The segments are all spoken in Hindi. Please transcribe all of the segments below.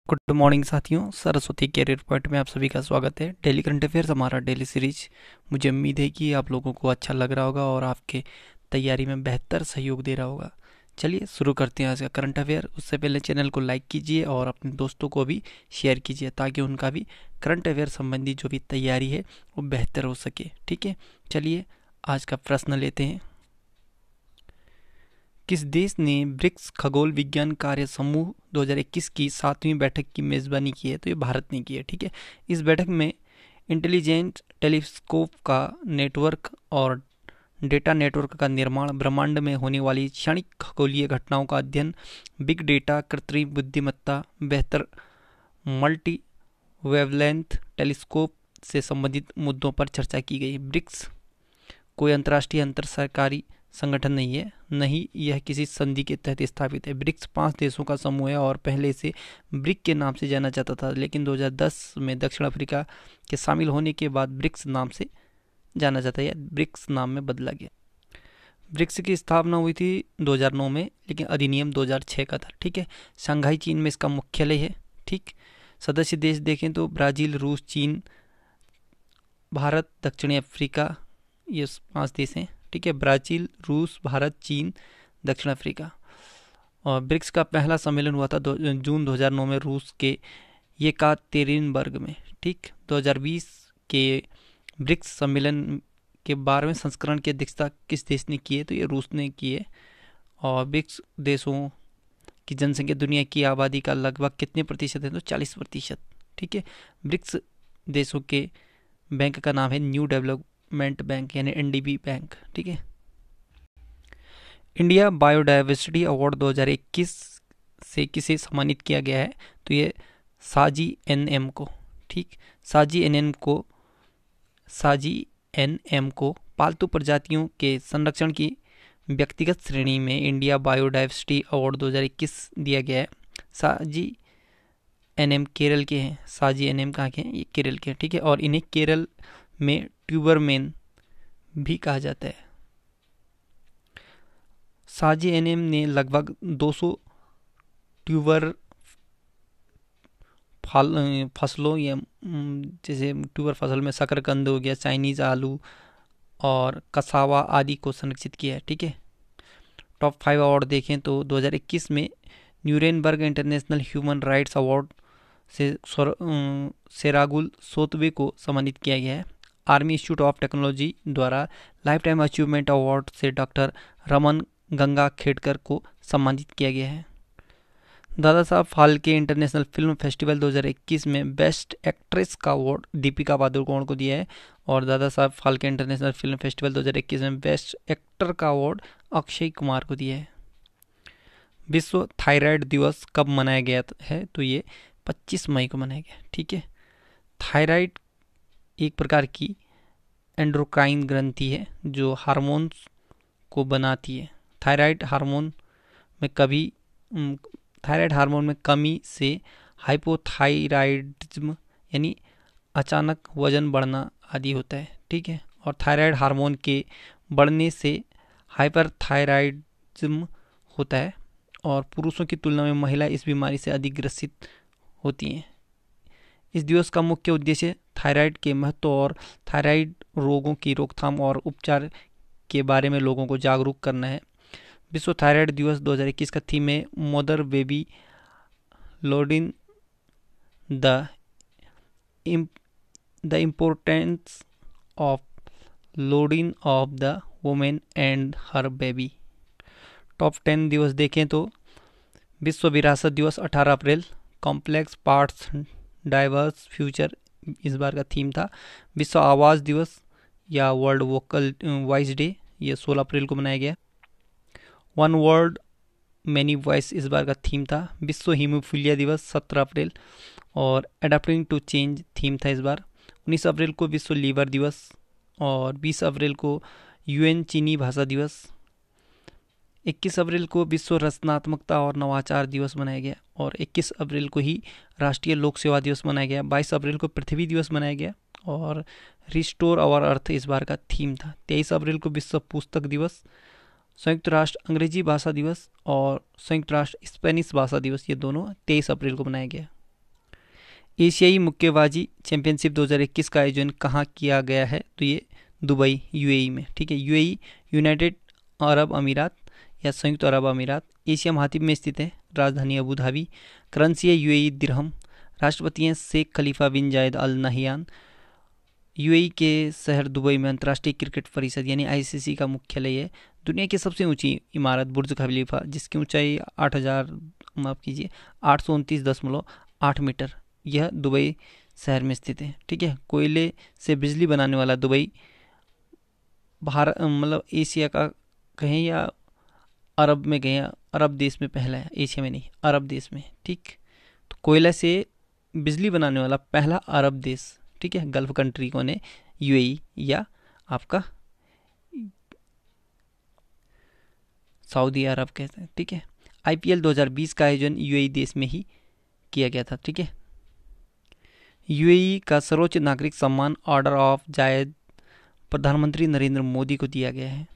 गुड मॉर्निंग साथियों, सरस्वती कैरियर पॉइंट में आप सभी का स्वागत है। डेली करंट अफेयर्स हमारा डेली सीरीज। मुझे उम्मीद है कि आप लोगों को अच्छा लग रहा होगा और आपके तैयारी में बेहतर सहयोग दे रहा होगा। चलिए शुरू करते हैं आज का करंट अफेयर। उससे पहले चैनल को लाइक कीजिए और अपने दोस्तों को भी शेयर कीजिए ताकि उनका भी करंट अफेयर संबंधी जो भी तैयारी है वो बेहतर हो सके। ठीक है, चलिए आज का प्रश्न लेते हैं। किस देश ने ब्रिक्स खगोल विज्ञान कार्य समूह 2021 की 7वीं बैठक की मेज़बानी की है? तो ये भारत ने की है। ठीक है, इस बैठक में इंटेलिजेंट टेलीस्कोप का नेटवर्क और डेटा नेटवर्क का निर्माण, ब्रह्मांड में होने वाली क्षणिक खगोलीय घटनाओं का अध्ययन, बिग डेटा, कृत्रिम बुद्धिमत्ता, बेहतर मल्टी वेवलेंथ टेलीस्कोप से संबंधित मुद्दों पर चर्चा की गई। ब्रिक्स कोई अंतर्राष्ट्रीय अंतर सरकारी संगठन नहीं है, नहीं यह किसी संधि के तहत स्थापित है। ब्रिक्स 5 देशों का समूह है और पहले इसे ब्रिक के नाम से जाना जाता था, लेकिन 2010 में दक्षिण अफ्रीका के शामिल होने के बाद ब्रिक्स नाम से जाना जाता है, ब्रिक्स नाम में बदला गया। ब्रिक्स की स्थापना हुई थी 2009 में, लेकिन अधिनियम 2006 का था। ठीक है, शंघाई चीन में इसका मुख्यालय है। ठीक, सदस्य देश देखें तो ब्राज़ील, रूस, चीन, भारत, दक्षिणी अफ्रीका, ये 5 देश हैं। ठीक है, ब्राज़ील, रूस, भारत, चीन, दक्षिण अफ्रीका। और ब्रिक्स का पहला सम्मेलन हुआ था जून 2009 में रूस के येकातेरिनबर्ग में। ठीक, 2020 के ब्रिक्स सम्मेलन के 12वें संस्करण की अध्यक्षता किस देश ने की है? तो ये रूस ने की है। और ब्रिक्स देशों की जनसंख्या दुनिया की आबादी का लगभग कितने प्रतिशत है? तो 40%। ठीक है, ब्रिक्स देशों के बैंक का नाम है न्यू डेवलपमेंट बैंक यानी एनडीबी बैंक। ठीक है, इंडिया बायोडायवर्सिटी अवार्ड 2021 से किसे सम्मानित किया गया है? तो ये साजी एनएम को। ठीक, साजी एनएम को पालतू प्रजातियों के संरक्षण की व्यक्तिगत श्रेणी में इंडिया बायोडायवर्सिटी अवार्ड 2021 दिया गया है। साजी एनएम केरल के हैं। साजी एनएम कहाँ के हैं? ये केरल के हैं। ठीक है, और इन्हें केरल में ट्यूबरमेन भी कहा जाता है। साजी एनएम ने लगभग 200 ट्यूबर फसलों या जैसे ट्यूबर फसल में शकरकंद हो गया, चाइनीज़ आलू और कसावा आदि को संरक्षित किया है। ठीक है, टॉप 5 अवार्ड देखें तो 2021 में न्यूरेनबर्ग इंटरनेशनल ह्यूमन राइट्स अवार्ड से सेरागुल सोतवे को सम्मानित किया गया है। आर्मी इंस्टीट्यूट ऑफ टेक्नोलॉजी द्वारा लाइफ टाइम अचीवमेंट अवार्ड से डॉक्टर रमन गंगा खेड़कर को सम्मानित किया गया है। Dada Saheb Phalke international film festival 2021 में बेस्ट एक्ट्रेस का अवार्ड दीपिका पादुकोण को दिया है। और Dada Saheb Phalke international film festival 2021 में बेस्ट एक्टर का अवार्ड अक्षय कुमार को दिया है। विश्व थायराइड दिवस कब मनाया गया है? तो ये 25 मई को मनाया गया। ठीक है, थायराइड एक प्रकार की एंड्रोक्राइन ग्रंथि है जो हार्मोन्स को बनाती है। थायराइड हार्मोन में कमी से हाइपोथायराइडिज्म यानी अचानक वजन बढ़ना आदि होता है। ठीक है, और थायराइड हार्मोन के बढ़ने से हाइपरथायराइडिज्म होता है और पुरुषों की तुलना में महिला इस बीमारी से अधिक ग्रसित होती हैं। इस दिवस का मुख्य उद्देश्य थायराइड के महत्व और थायराइड रोगों की रोकथाम और उपचार के बारे में लोगों को जागरूक करना है। विश्व थायराइड दिवस 2021 का थीम है mother baby loading the importance of loading of the women and her baby. Top 10 दिवस देखें तो विश्व विरासत दिवस 18 अप्रैल, कॉम्प्लेक्स पार्ट्स डाइवर्स फ्यूचर इस बार का थीम था। विश्व आवाज़ दिवस या वर्ल्ड वोकल वॉइस डे ये 16 अप्रैल को मनाया गया। वन वर्ल्ड मैनी वॉइस इस बार का थीम था। विश्व हीमोफीलिया दिवस 17 अप्रैल और एडाप्टिंग टू चेंज थीम था इस बार। 19 अप्रैल को विश्व लीवर दिवस और 20 अप्रैल को यूएन चीनी भाषा दिवस। 21 अप्रैल को विश्व रचनात्मकता और नवाचार दिवस मनाया गया और 21 अप्रैल को ही राष्ट्रीय लोक सेवा दिवस मनाया गया। 22 अप्रैल को पृथ्वी दिवस मनाया गया और रिस्टोर आवर अर्थ इस बार का थीम था। 23 अप्रैल को विश्व पुस्तक दिवस, संयुक्त राष्ट्र अंग्रेजी भाषा दिवस और संयुक्त राष्ट्र स्पेनिश भाषा दिवस ये दोनों 23 अप्रैल को मनाया गया। एशियाई मुक्केबाजी चैंपियनशिप 2021 का आयोजन कहाँ किया गया है? तो ये दुबई यूएई में, ठीक है। यूएई यूनाइटेड अरब अमीरात या संयुक्त अरब अमीरात एशिया महाद्वीप में स्थित है। राजधानी अबू धाबी। करेंसी है यूएई दिरहम। राष्ट्रपति हैं शेख खलीफा बिन जायद अल नहियान। यूएई के शहर दुबई में अंतर्राष्ट्रीय क्रिकेट परिषद यानी आईसीसी का मुख्यालय है। दुनिया की सबसे ऊंची इमारत बुर्ज खलीफा, जिसकी ऊंचाई 829.8 मीटर, यह दुबई शहर में स्थित है, ठीक है। कोयले से बिजली बनाने वाला दुबई भारत मतलब एशिया का कहें या अरब में कहें, अरब देश में पहला है, एशिया में नहीं, अरब देश में, ठीक। तो कोयला से बिजली बनाने वाला पहला अरब देश, ठीक है। गल्फ कंट्री कौन है? यूएई या आपका सऊदी अरब कहते हैं, ठीक है। आईपीएल 2020 का आयोजन यूएई देश में ही किया गया था, ठीक है। यूएई का सर्वोच्च नागरिक सम्मान ऑर्डर ऑफ जायद प्रधानमंत्री नरेंद्र मोदी को दिया गया है।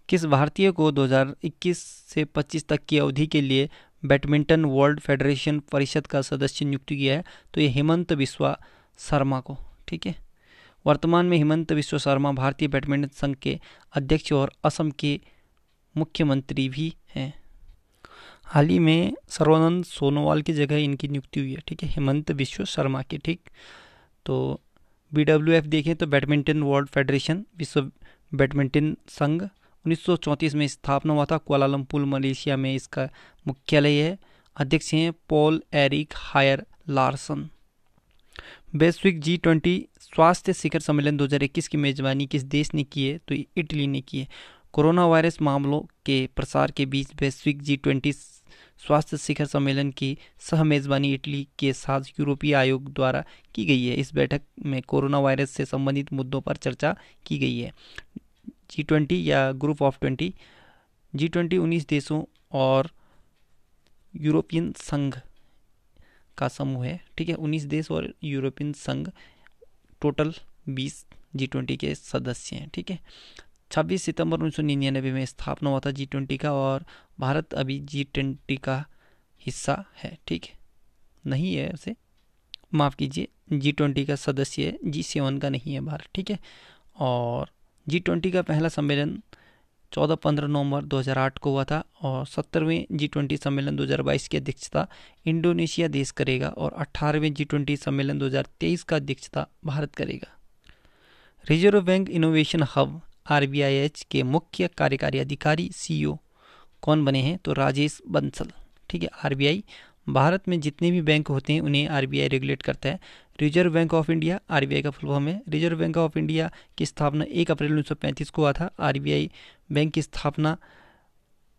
किस भारतीय को 2021 से 25 तक की अवधि के लिए बैडमिंटन वर्ल्ड फेडरेशन परिषद का सदस्य नियुक्त किया है? तो ये हेमंत बिस्वा शर्मा को, ठीक है। वर्तमान में हेमंत बिस्वा शर्मा भारतीय बैडमिंटन संघ के अध्यक्ष और असम के मुख्यमंत्री भी हैं। हाल ही में सर्वानंद सोनोवाल की जगह इनकी नियुक्ति हुई है, ठीक है, हेमंत बिस्वा शर्मा की, ठीक। तो BWF देखें तो बैडमिंटन वर्ल्ड फेडरेशन, विश्व बैडमिंटन संघ 1934 में स्थापना हुआ था। कुआलालंपुर मलेशिया में इसका मुख्यालय है। अध्यक्ष हैं पॉल एरिक हायर लार्सन। वैश्विक G20 स्वास्थ्य शिखर सम्मेलन 2021 की मेजबानी किस देश ने की है? तो इटली ने की है। कोरोना वायरस मामलों के प्रसार के बीच वैश्विक G20 स्वास्थ्य शिखर सम्मेलन की सह मेजबानी इटली के साथ यूरोपीय आयोग द्वारा की गई है। इस बैठक में कोरोना वायरस से संबंधित मुद्दों पर चर्चा की गई है। G20 या ग्रुप ऑफ 20, G20 19 देशों और यूरोपियन संघ का समूह है, ठीक है। 19 देश और यूरोपियन संघ, टोटल 20 G20 के सदस्य हैं, ठीक है। 26 सितंबर 1999 में स्थापना हुआ था G20 का, और भारत अभी G20 का हिस्सा है, ठीक है, नहीं है उसे, माफ़ कीजिए, G20 का सदस्य है, G7 का नहीं है भारत, ठीक है। और G20 का पहला सम्मेलन 14-15 नवंबर 2008 को हुआ था, और 70वें G20 सम्मेलन 2022 की अध्यक्षता इंडोनेशिया देश करेगा, और 18वें G20 सम्मेलन 2023 का अध्यक्षता भारत करेगा। Reserve bank innovation hub RBIH के मुख्य कार्यकारी अधिकारी CEO कौन बने हैं? तो राजेश बंसल, ठीक है। RBI भारत में जितने भी बैंक होते हैं उन्हें RBI रेगुलेट करता है। Reserve bank of India RBI का फुल फॉर्म है। रिजर्व बैंक ऑफ इंडिया की स्थापना 1 अप्रैल 1935 को हुआ था। RBI बैंक की स्थापना,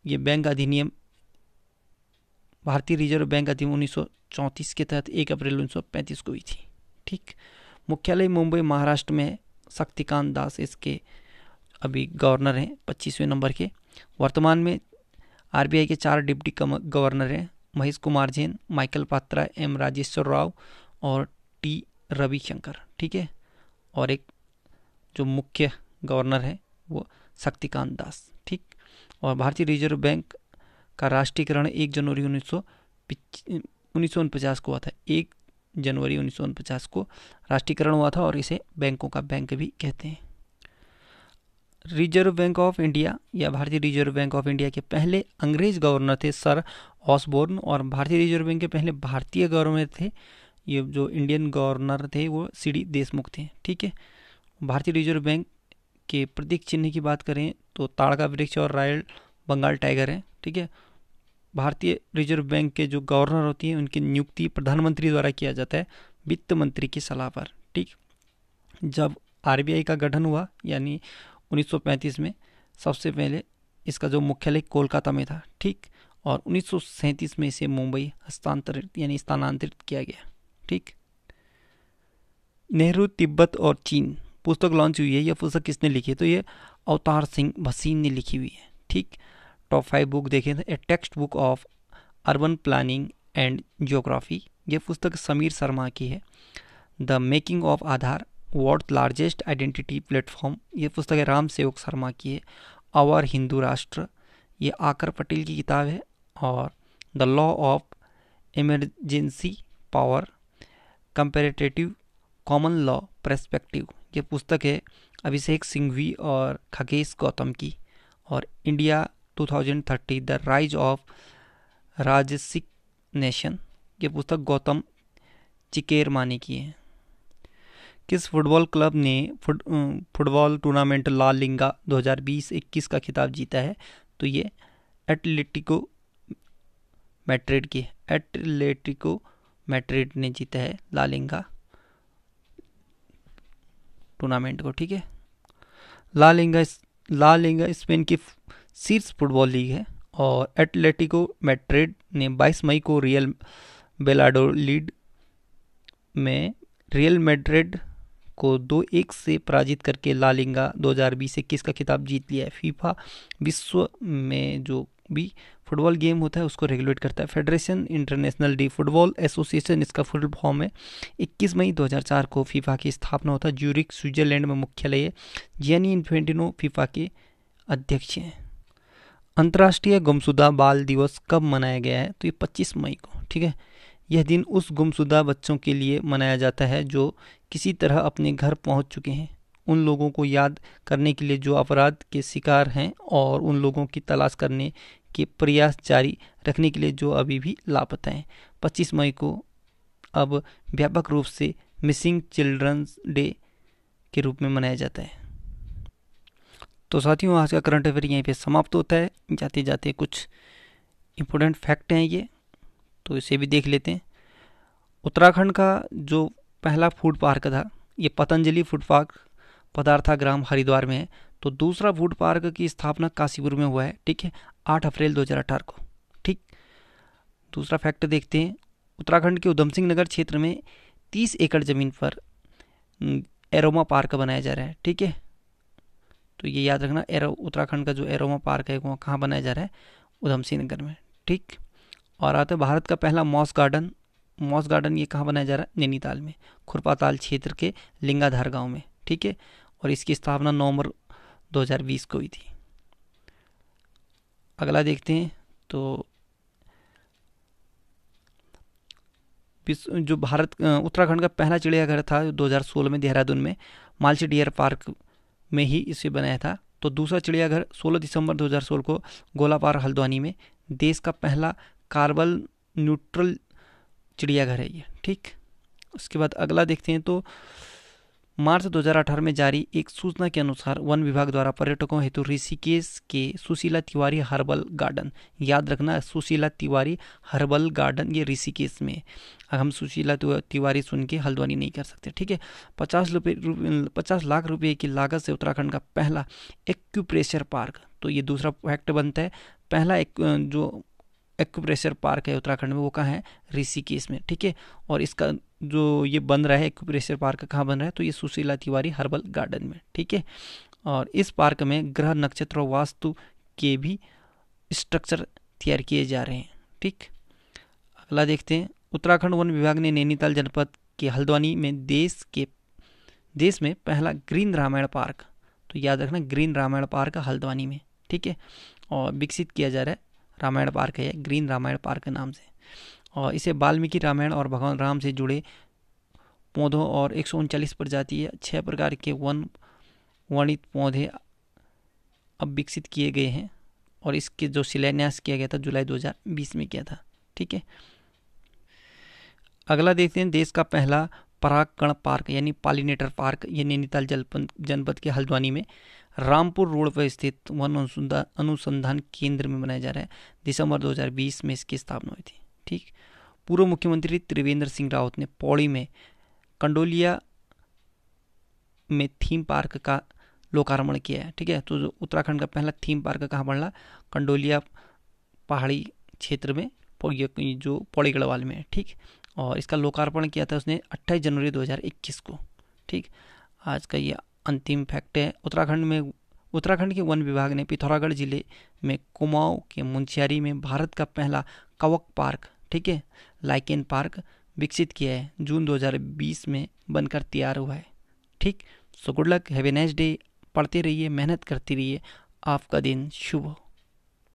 ये बैंक अधिनियम, भारतीय रिजर्व बैंक अधिनियम 1934 के तहत 1 अप्रैल 1935 को हुई थी, ठीक। मुख्यालय मुंबई महाराष्ट्र में है। शक्तिकांत दास इसके अभी गवर्नर हैं 25वें नंबर के। वर्तमान में RBI के 4 डिप्टी गवर्नर हैं, महेश कुमार जैन, माइकल पात्रा, M राजेश्वर राव और T रविशंकर, ठीक है। और एक जो मुख्य गवर्नर है वो शक्तिकांत दास, ठीक। और भारतीय रिजर्व बैंक का राष्ट्रीयकरण 1 जनवरी 1949 को हुआ था। 1 जनवरी 1949 को राष्ट्रीयकरण हुआ था, और इसे बैंकों का बैंक भी कहते हैं। रिजर्व बैंक ऑफ इंडिया या भारतीय रिजर्व बैंक ऑफ इंडिया के पहले अंग्रेज गवर्नर थे सर ऑसबोर्न, और भारतीय रिजर्व बैंक के पहले भारतीय गवर्नर थे, ये जो इंडियन गवर्नर थे वो CD देशमुख थे, ठीक है। भारतीय रिजर्व बैंक के प्रतीक चिन्ह की बात करें तो ताड़ का वृक्ष और रॉयल बंगाल टाइगर है, ठीक है। भारतीय रिजर्व बैंक के जो गवर्नर होती हैं उनकी नियुक्ति प्रधानमंत्री द्वारा किया जाता है वित्त मंत्री की सलाह पर, ठीक। जब RBI का गठन हुआ यानी 1935 में, सबसे पहले इसका जो मुख्यालय कोलकाता में था, ठीक। और 1937 में इसे मुंबई हस्तांतरित यानी स्थानांतरित किया गया, ठीक। नेहरू तिब्बत और चीन पुस्तक लॉन्च हुई है। यह पुस्तक किसने लिखी है? तो ये अवतार सिंह भसीन ने लिखी हुई है, ठीक। टॉप 5 बुक देखें तो ए text book of urban planning and geography, यह पुस्तक समीर शर्मा की है। The making of Aadhaar, world largest identity platform, ये पुस्तक है राम सेवक शर्मा की है। आवर हिंदू राष्ट्र, ये आकर पटेल की किताब है। और the law of emergency power, comparative common law perspective, ये पुस्तक है अभिषेक सिंघवी और खगेश गौतम की। और इंडिया 2030 द राइज ऑफ राजसिक नेशन, ये पुस्तक गौतम चिकेरमानी की है। किस फुटबॉल क्लब ने फुटबॉल टूर्नामेंट ला लिगा 2020-21 का खिताब जीता है? तो ये एटलेटिको मैड्रिड की, एटलेटिको मैड्रिड ने जीता है ला लिगा टूर्नामेंट को। ठीक है, ला लिगा स्पेन की शीर्ष फुटबॉल लीग है और एटलेटिको मैड्रिड ने 22 मई को रियल बेलाडोलिड में रियल मैड्रिड को 2-1 से पराजित करके ला लिगा 2020-21 का खिताब जीत लिया है। फीफा विश्व में जो भी फुटबॉल गेम होता है उसको रेगुलेट करता है। Federation international D football association, इसका फुल फॉर्म है। 21 मई 2004 को फीफा की स्थापना होता है। ज्यूरिक स्विट्जरलैंड में मुख्यालय है। जियानी इन्फेंटिनो फीफा के अध्यक्ष हैं। अंतर्राष्ट्रीय गुमशुदा बाल दिवस कब मनाया गया है? तो ये 25 मई को। ठीक है, यह दिन उस गुमशुदा बच्चों के लिए मनाया जाता है जो किसी तरह अपने घर पहुंच चुके हैं, उन लोगों को याद करने के लिए जो अपराध के शिकार हैं और उन लोगों की तलाश करने के प्रयास जारी रखने के लिए जो अभी भी लापता हैं। 25 मई को अब व्यापक रूप से मिसिंग चिल्ड्रंस डे के रूप में मनाया जाता है। तो साथियों, आज का करंट अफेयर यहीं पे समाप्त होता है। जाते जाते कुछ इम्पोर्टेंट फैक्ट हैं ये, तो इसे भी देख लेते हैं। उत्तराखंड का जो पहला फूड पार्क था, ये पतंजलि फूड पार्क पदार्थाग्राम हरिद्वार में है। तो दूसरा फूड पार्क की स्थापना काशीपुर में हुआ है। ठीक है, 8 अप्रैल 2018 को। ठीक, दूसरा फैक्ट देखते हैं। उत्तराखंड के उधम सिंह नगर क्षेत्र में 30 एकड़ जमीन पर एरोमा पार्क बनाया जा रहा है। ठीक है, तो ये याद रखना, उत्तराखंड का जो एरोमा पार्क है वो कहाँ बनाया जा रहा है? उधम सिंह नगर में। ठीक, और आता है भारत का पहला मॉस गार्डन। मॉस गार्डन ये कहाँ बनाया जा रहा है? नैनीताल में, खुरपाताल क्षेत्र के लिंगाधार गांव में। ठीक है, और इसकी स्थापना नवंबर 2020 को हुई थी। अगला देखते हैं। तो जो उत्तराखंड का पहला चिड़ियाघर था 2016 में देहरादून में मालसी डियर पार्क में ही इसे बनाया था। तो दूसरा चिड़ियाघर 16 दिसंबर 2016 को गोलापार हल्द्वानी में। देश का पहला कार्बन न्यूट्रल चिड़ियाघर है ये। ठीक, उसके बाद अगला देखते हैं। तो मार्च 2018 में जारी एक सूचना के अनुसार वन विभाग द्वारा पर्यटकों हेतु ऋषिकेश के सुशीला तिवारी हर्बल गार्डन, याद रखना सुशीला तिवारी हर्बल गार्डन ये ऋषिकेश में। हम सुशीला तिवारी सुन के हल्द्वानी नहीं कर सकते। ठीक है, 50 लाख रुपए की लागत से उत्तराखंड का पहला एक्यूप्रेशर पार्क। तो ये दूसरा फैक्ट बनता है। पहला जो एक्यूप्रेशर पार्क है उत्तराखंड में वो कहाँ है? ऋषिकेश में। ठीक है, और इसका जो ये बन रहा है एक्यूप्रेशर पार्क कहाँ बन रहा है? तो ये सुशीला तिवारी हर्बल गार्डन में। ठीक है, और इस पार्क में ग्रह, नक्षत्र और वास्तु के भी स्ट्रक्चर तैयार किए जा रहे हैं। ठीक, अगला देखते हैं। उत्तराखंड वन विभाग ने नैनीताल जनपद के हल्द्वानी में देश में पहला ग्रीन रामायण पार्क, तो याद रखना ग्रीन रामायण पार्क हल्द्वानी में। ठीक है, और विकसित किया जा रहा है। रामायण पार्क है ग्रीन रामायण पार्क के नाम से, और इसे वाल्मीकि रामायण और भगवान राम से जुड़े पौधों और 139 प्रजाति 6 प्रकार के वन वर्णित पौधे अब विकसित किए गए हैं। और इसके जो शिलान्यास किया गया था जुलाई 2020 में किया था। ठीक है, अगला देखते हैं। देश का पहला परागकण पार्क यानी पॉलिनेटर पार्क ये नैनीताल जनपद के हल्द्वानी में रामपुर रोड पर स्थित वन अनुसंधान केंद्र में बनाया जा रहा है। दिसंबर 2020 में इसकी स्थापना हुई थी। ठीक, पूर्व मुख्यमंत्री त्रिवेंद्र सिंह रावत ने पौड़ी में कंडोलिया में थीम पार्क का लोकार्पण किया है। ठीक है, तो जो उत्तराखंड का पहला थीम पार्क कहाँ बन रहा? कंडोलिया पहाड़ी क्षेत्र में, जो पौड़ी गढ़वाल में है। ठीक, और इसका लोकार्पण किया था उसने 28 जनवरी 2021 को। ठीक, आज का ये अंतिम फैक्ट है। उत्तराखंड के वन विभाग ने पिथौरागढ़ जिले में कुमाऊं के मुंशियारी में भारत का पहला कवक पार्क, ठीक है, लाइकेन पार्क विकसित किया है। जून 2020 में बनकर तैयार हुआ है। ठीक, so good luck, have a nice day. पढ़ते रहिए, मेहनत करते रहिए। आपका दिन शुभ हो।